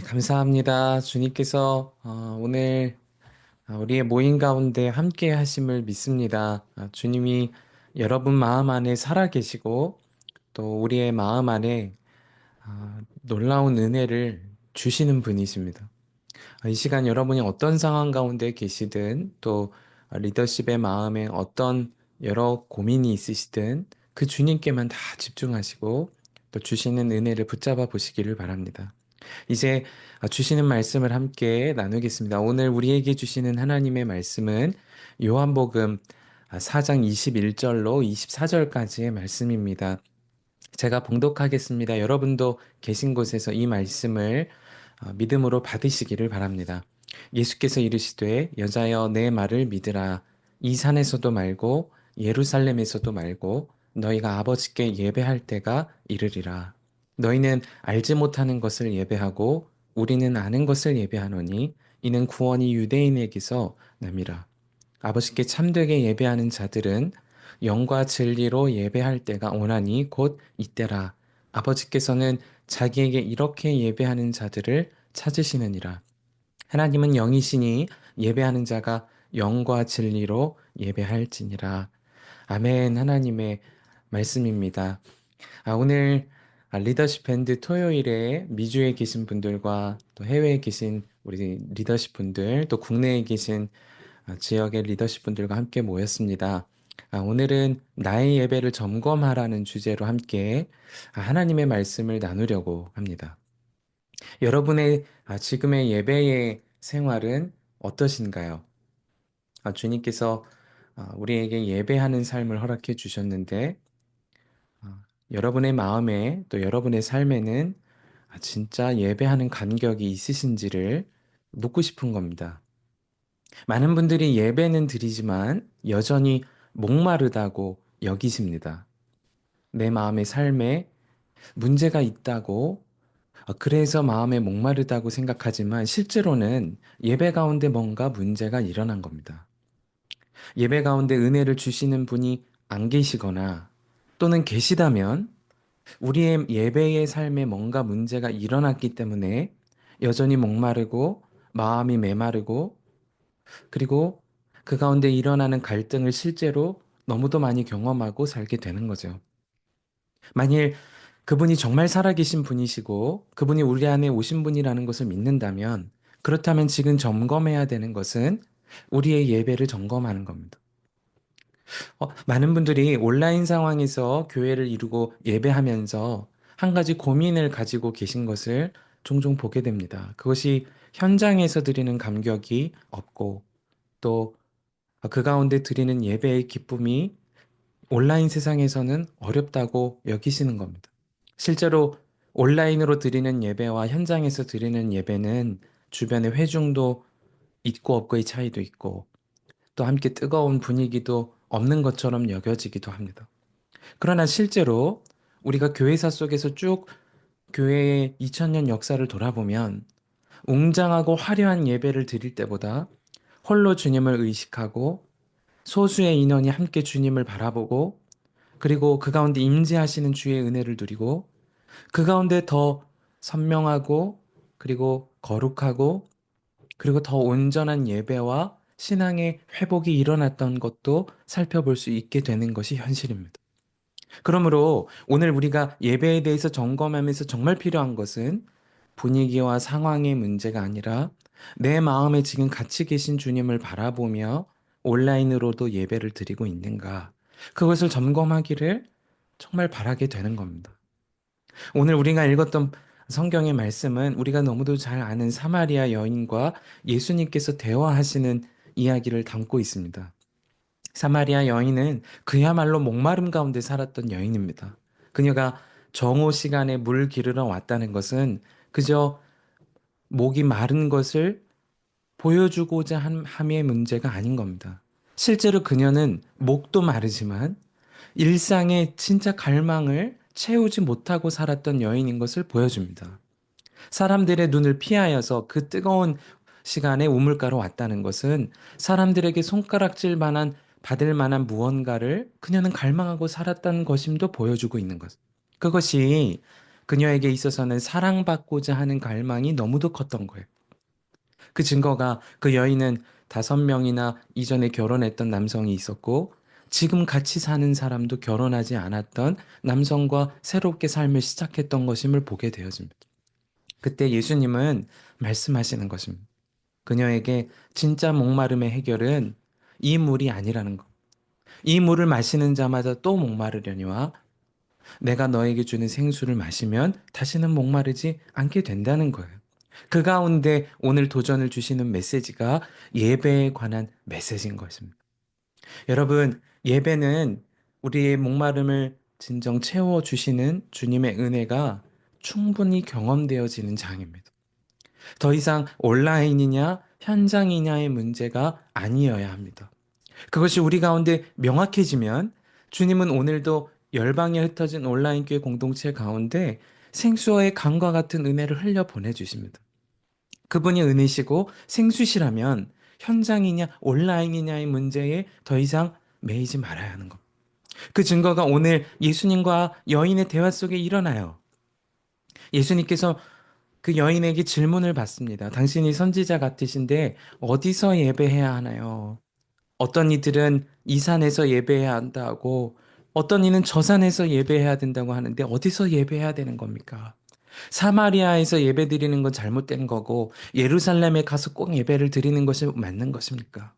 감사합니다. 주님께서 오늘 우리의 모임 가운데 함께 하심을 믿습니다. 주님이 여러분 마음 안에 살아 계시고 또 우리의 마음 안에 놀라운 은혜를 주시는 분이십니다. 이 시간 여러분이 어떤 상황 가운데 계시든 또 리더십의 마음에 어떤 여러 고민이 있으시든 그 주님께만 다 집중하시고 또 주시는 은혜를 붙잡아 보시기를 바랍니다. 이제 주시는 말씀을 함께 나누겠습니다. 오늘 우리에게 주시는 하나님의 말씀은 요한복음 4장 21절로 24절까지의 말씀입니다. 제가 봉독하겠습니다. 여러분도 계신 곳에서 이 말씀을 믿음으로 받으시기를 바랍니다. 예수께서 이르시되 여자여 내 말을 믿으라. 이 산에서도 말고 예루살렘에서도 말고 너희가 아버지께 예배할 때가 이르리라. 너희는 알지 못하는 것을 예배하고 우리는 아는 것을 예배하노니 이는 구원이 유대인에게서 남이라. 아버지께 참되게 예배하는 자들은 영과 진리로 예배할 때가 오나니 곧 이때라. 아버지께서는 자기에게 이렇게 예배하는 자들을 찾으시느니라. 하나님은 영이시니 예배하는 자가 영과 진리로 예배할지니라. 아멘. 하나님의 말씀입니다. 오늘 리더십 밴드 토요일에 미주에 계신 분들과 또 해외에 계신 우리 리더십 분들, 또 국내에 계신 지역의 리더십 분들과 함께 모였습니다. 오늘은 나의 예배를 점검하라는 주제로 함께 하나님의 말씀을 나누려고 합니다. 여러분의 지금의 예배의 생활은 어떠신가요? 주님께서 우리에게 예배하는 삶을 허락해 주셨는데 여러분의 마음에 또 여러분의 삶에는 진짜 예배하는 감격이 있으신지를 묻고 싶은 겁니다. 많은 분들이 예배는 드리지만 여전히 목마르다고 여기십니다. 내 마음의 삶에 문제가 있다고, 그래서 마음에 목마르다고 생각하지만 실제로는 예배 가운데 뭔가 문제가 일어난 겁니다. 예배 가운데 은혜를 주시는 분이 안 계시거나 또는 계시다면 우리의 예배의 삶에 뭔가 문제가 일어났기 때문에 여전히 목마르고 마음이 메마르고 그리고 그 가운데 일어나는 갈등을 실제로 너무도 많이 경험하고 살게 되는 거죠. 만일 그분이 정말 살아계신 분이시고 그분이 우리 안에 오신 분이라는 것을 믿는다면 그렇다면 지금 점검해야 되는 것은 우리의 예배를 점검하는 겁니다. 많은 분들이 온라인 상황에서 교회를 이루고 예배하면서 한 가지 고민을 가지고 계신 것을 종종 보게 됩니다. 그것이 현장에서 드리는 감격이 없고 또 그 가운데 드리는 예배의 기쁨이 온라인 세상에서는 어렵다고 여기시는 겁니다. 실제로 온라인으로 드리는 예배와 현장에서 드리는 예배는 주변의 회중도 있고 없고의 차이도 있고 또 함께 뜨거운 분위기도 없는 것처럼 여겨지기도 합니다. 그러나 실제로 우리가 교회사 속에서 쭉 교회의 2000년 역사를 돌아보면 웅장하고 화려한 예배를 드릴 때보다 홀로 주님을 의식하고 소수의 인원이 함께 주님을 바라보고 그리고 그 가운데 임재하시는 주의 은혜를 누리고 그 가운데 더 선명하고 그리고 거룩하고 그리고 더 온전한 예배와 신앙의 회복이 일어났던 것도 살펴볼 수 있게 되는 것이 현실입니다. 그러므로 오늘 우리가 예배에 대해서 점검하면서 정말 필요한 것은 분위기와 상황의 문제가 아니라 내 마음에 지금 같이 계신 주님을 바라보며 온라인으로도 예배를 드리고 있는가. 그것을 점검하기를 정말 바라게 되는 겁니다. 오늘 우리가 읽었던 성경의 말씀은 우리가 너무도 잘 아는 사마리아 여인과 예수님께서 대화하시는 이야기를 담고 있습니다. 사마리아 여인은 그야말로 목마름 가운데 살았던 여인입니다. 그녀가 정오 시간에 물 기르러 왔다는 것은 그저 목이 마른 것을 보여주고자 함의 문제가 아닌 겁니다. 실제로 그녀는 목도 마르지만 일상의 진짜 갈망을 채우지 못하고 살았던 여인인 것을 보여줍니다. 사람들의 눈을 피하여서 그 뜨거운 시간에 우물가로 왔다는 것은 사람들에게 손가락질 만한 받을 만한 무언가를 그녀는 갈망하고 살았다는 것임도 보여주고 있는 것. 그것이 그녀에게 있어서는 사랑받고자 하는 갈망이 너무도 컸던 거예요. 그 증거가 그 여인은 5명이나 이전에 결혼했던 남성이 있었고 지금 같이 사는 사람도 결혼하지 않았던 남성과 새롭게 삶을 시작했던 것임을 보게 되어집니다. 그때 예수님은 말씀하시는 것입니다. 그녀에게 진짜 목마름의 해결은 이 물이 아니라는 것. 이 물을 마시는 자마다 또 목마르려니와 내가 너에게 주는 생수를 마시면 다시는 목마르지 않게 된다는 거예요. 그 가운데 오늘 도전을 주시는 메시지가 예배에 관한 메시지인 것입니다. 여러분, 예배는 우리의 목마름을 진정 채워주시는 주님의 은혜가 충분히 경험되어지는 장입니다. 더 이상 온라인이냐 현장이냐의 문제가 아니어야 합니다. 그것이 우리 가운데 명확해지면 주님은 오늘도 열방에 흩어진 온라인 교회 공동체 가운데 생수와의 강과 같은 은혜를 흘려 보내주십니다. 그분이 은혜시고 생수시라면 현장이냐 온라인이냐의 문제에 더 이상 매이지 말아야 하는 것. 그 증거가 오늘 예수님과 여인의 대화 속에 일어나요. 예수님께서 그 여인에게 질문을 받습니다. 당신이 선지자 같으신데 어디서 예배해야 하나요? 어떤 이들은 이 산에서 예배해야 한다고, 어떤 이는 저 산에서 예배해야 된다고 하는데 어디서 예배해야 되는 겁니까? 사마리아에서 예배 드리는 건 잘못된 거고 예루살렘에 가서 꼭 예배를 드리는 것이 맞는 것입니까?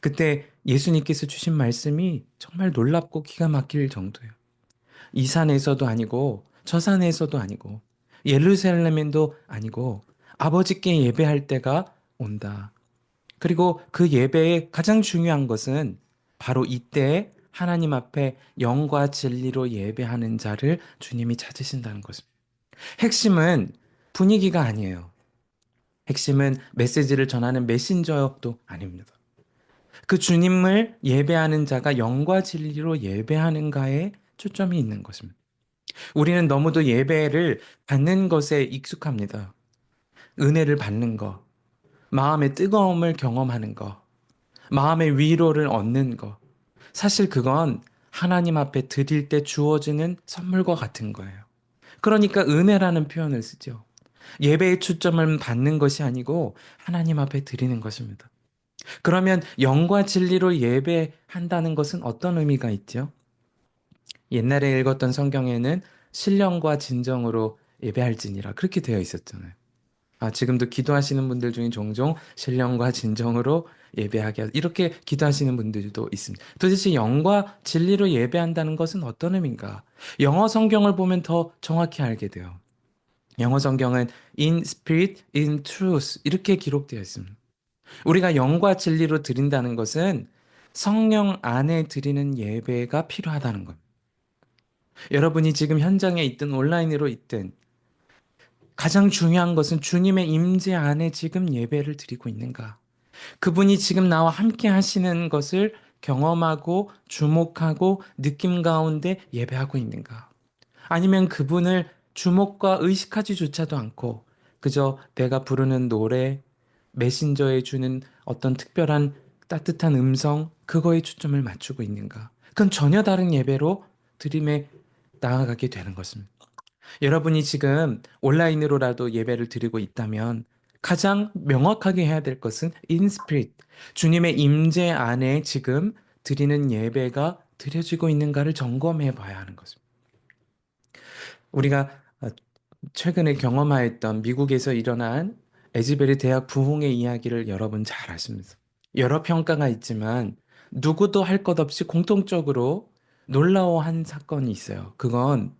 그때 예수님께서 주신 말씀이 정말 놀랍고 기가 막힐 정도예요. 이 산에서도 아니고 저 산에서도 아니고 예루살렘에도 아니고 아버지께 예배할 때가 온다. 그리고 그 예배의 가장 중요한 것은 바로 이때 하나님 앞에 영과 진리로 예배하는 자를 주님이 찾으신다는 것입니다. 핵심은 분위기가 아니에요. 핵심은 메시지를 전하는 메신저도 아닙니다. 그 주님을 예배하는 자가 영과 진리로 예배하는가에 초점이 있는 것입니다. 우리는 너무도 예배를 받는 것에 익숙합니다. 은혜를 받는 것, 마음의 뜨거움을 경험하는 것, 마음의 위로를 얻는 것. 사실 그건 하나님 앞에 드릴 때 주어지는 선물과 같은 거예요. 그러니까 은혜라는 표현을 쓰죠. 예배의 초점을 받는 것이 아니고 하나님 앞에 드리는 것입니다. 그러면 영과 진리로 예배한다는 것은 어떤 의미가 있죠? 옛날에 읽었던 성경에는 신령과 진정으로 예배할지니라 그렇게 되어 있었잖아요. 지금도 기도하시는 분들 중에 종종 신령과 진정으로 이렇게 기도하시는 분들도 있습니다. 도대체 영과 진리로 예배한다는 것은 어떤 의미인가? 영어 성경을 보면 더 정확히 알게 돼요. 영어 성경은 in spirit, in truth 이렇게 기록되어 있습니다. 우리가 영과 진리로 드린다는 것은 성령 안에 드리는 예배가 필요하다는 것. 여러분이 지금 현장에 있든 온라인으로 있든 가장 중요한 것은 주님의 임재 안에 지금 예배를 드리고 있는가? 그분이 지금 나와 함께 하시는 것을 경험하고 주목하고 느낌 가운데 예배하고 있는가? 아니면 그분을 주목과 의식하지조차도 않고 그저 내가 부르는 노래, 메신저에 주는 어떤 특별한 따뜻한 음성, 그거에 초점을 맞추고 있는가? 그건 전혀 다른 예배로 드림에 나아가게 되는 것입니다. 여러분이 지금 온라인으로라도 예배를 드리고 있다면 가장 명확하게 해야 될 것은 in spirit, 주님의 임재 안에 지금 드리는 예배가 드려지고 있는가를 점검해 봐야 하는 것입니다. 우리가 최근에 경험하였던 미국에서 일어난 에즈베리 대학 부흥의 이야기를 여러분 잘 아십니다. 여러 평가가 있지만 누구도 할 것 없이 공통적으로 놀라워한 사건이 있어요. 그건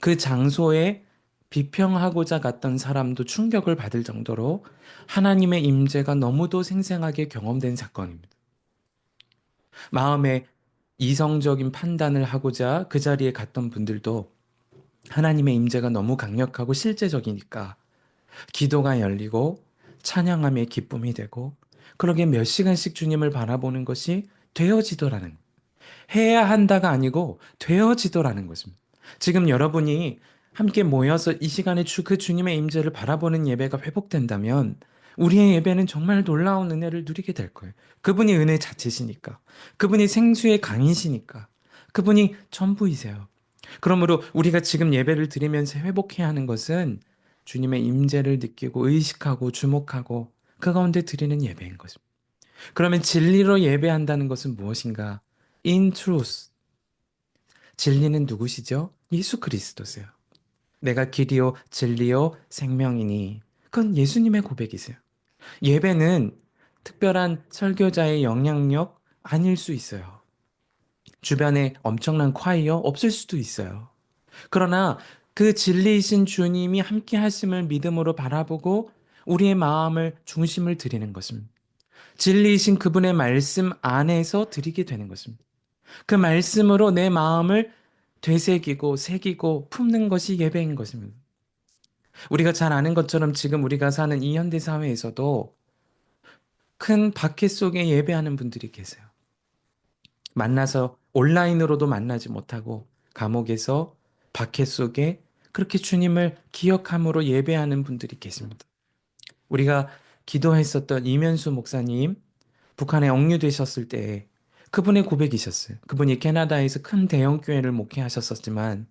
그 장소에 비평하고자 갔던 사람도 충격을 받을 정도로 하나님의 임재가 너무도 생생하게 경험된 사건입니다. 마음에 이성적인 판단을 하고자 그 자리에 갔던 분들도 하나님의 임재가 너무 강력하고 실제적이니까 기도가 열리고 찬양함의 기쁨이 되고 그러게 몇 시간씩 주님을 바라보는 것이 되어지더라는, 해야 한다가 아니고 되어지더라는 것입니다. 지금 여러분이 함께 모여서 이 시간에 그 주님의 임재를 바라보는 예배가 회복된다면 우리의 예배는 정말 놀라운 은혜를 누리게 될 거예요. 그분이 은혜 자체시니까. 그분이 생수의 강이시니까. 그분이 전부이세요. 그러므로 우리가 지금 예배를 드리면서 회복해야 하는 것은 주님의 임재를 느끼고 의식하고 주목하고 그 가운데 드리는 예배인 것입니다. 그러면 진리로 예배한다는 것은 무엇인가? In truth. 진리는 누구시죠? 예수 그리스도세요. 내가 길이요, 진리요, 생명이니. 그건 예수님의 고백이세요. 예배는 특별한 설교자의 영향력 아닐 수 있어요. 주변에 엄청난 콰이어 없을 수도 있어요. 그러나 그 진리이신 주님이 함께 하심을 믿음으로 바라보고 우리의 마음을 중심을 드리는 것입니다. 진리이신 그분의 말씀 안에서 드리게 되는 것입니다. 그 말씀으로 내 마음을 되새기고 새기고 품는 것이 예배인 것입니다. 우리가 잘 아는 것처럼 지금 우리가 사는 이 현대 사회에서도 큰 박해 속에 예배하는 분들이 계세요. 만나서 온라인으로도 만나지 못하고 감옥에서 박해 속에 그렇게 주님을 기억함으로 예배하는 분들이 계십니다. 우리가 기도했었던 이면수 목사님, 북한에 억류되셨을 때 그분의 고백이셨어요. 그분이 캐나다에서 큰 대형 교회를 목회하셨었지만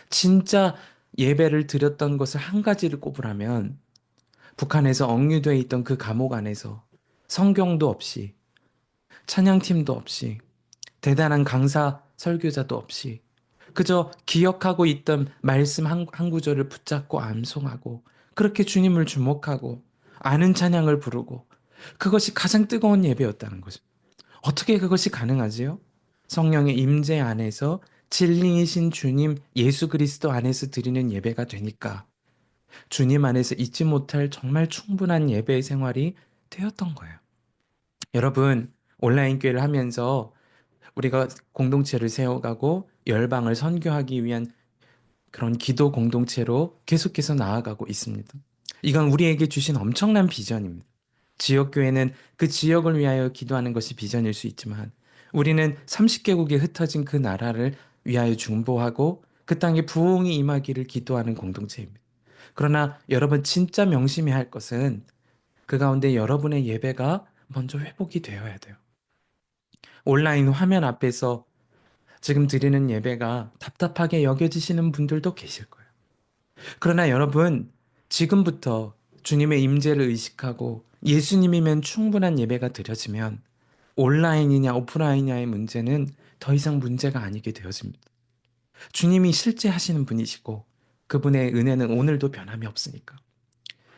진짜 예배를 드렸던 것을 한 가지를 꼽으라면 북한에서 억류되어 있던 그 감옥 안에서 성경도 없이 찬양팀도 없이 대단한 강사 설교자도 없이 그저 기억하고 있던 말씀 한 구절을 붙잡고 암송하고 그렇게 주님을 주목하고 아는 찬양을 부르고 그것이 가장 뜨거운 예배였다는 거죠. 어떻게 그것이 가능하지요? 성령의 임재 안에서 진리이신 주님 예수 그리스도 안에서 드리는 예배가 되니까 주님 안에서 잊지 못할 정말 충분한 예배 생활이 되었던 거예요. 여러분, 온라인 교회를 하면서 우리가 공동체를 세워가고 열방을 선교하기 위한 그런 기도 공동체로 계속해서 나아가고 있습니다. 이건 우리에게 주신 엄청난 비전입니다. 지역교회는 그 지역을 위하여 기도하는 것이 비전일 수 있지만 우리는 30개국에 흩어진 그 나라를 위하여 중보하고 그 땅에 부흥이 임하기를 기도하는 공동체입니다. 그러나 여러분 진짜 명심해야 할 것은 그 가운데 여러분의 예배가 먼저 회복이 되어야 돼요. 온라인 화면 앞에서 지금 드리는 예배가 답답하게 여겨지시는 분들도 계실 거예요. 그러나 여러분, 지금부터 주님의 임재를 의식하고 예수님이면 충분한 예배가 드려지면 온라인이냐 오프라인이냐의 문제는 더 이상 문제가 아니게 되어집니다. 주님이 실제 하시는 분이시고 그분의 은혜는 오늘도 변함이 없으니까.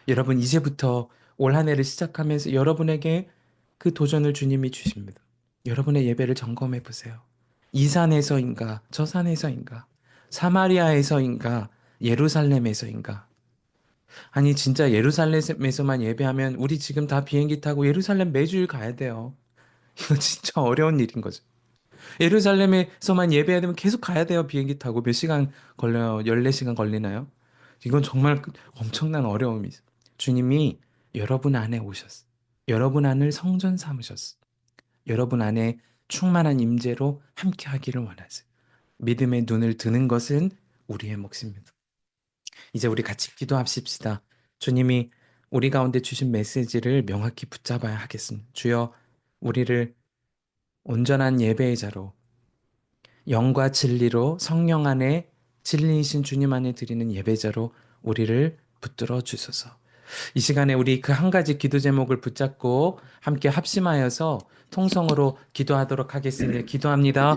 여러분, 이제부터 올 한 해를 시작하면서 여러분에게 그 도전을 주님이 주십니다. 여러분의 예배를 점검해 보세요. 이 산에서인가, 저 산에서인가, 사마리아에서인가, 예루살렘에서인가. 아니, 진짜 예루살렘에서만 예배하면 우리 지금 다 비행기 타고 예루살렘 매주일 가야 돼요. 이거 진짜 어려운 일인 거죠. 예루살렘에서만 예배해야 되면 계속 가야 돼요. 비행기 타고 몇 시간 걸려요? 14시간 걸리나요? 이건 정말 엄청난 어려움이죠. 주님이 여러분 안에 오셨어. 여러분 안을 성전 삼으셨어. 여러분 안에 충만한 임재로 함께 하기를 원하세요. 믿음의 눈을 드는 것은 우리의 몫입니다. 이제 우리 같이 기도합시다. 주님이 우리 가운데 주신 메시지를 명확히 붙잡아야 하겠습니다. 주여, 우리를 온전한 예배의 자로 영과 진리로 성령 안에 진리이신 주님 안에 드리는 예배자로 우리를 붙들어 주소서. 이 시간에 우리 그 한 가지 기도 제목을 붙잡고 함께 합심하여서 통성으로 기도하도록 하겠습니다. 기도합니다.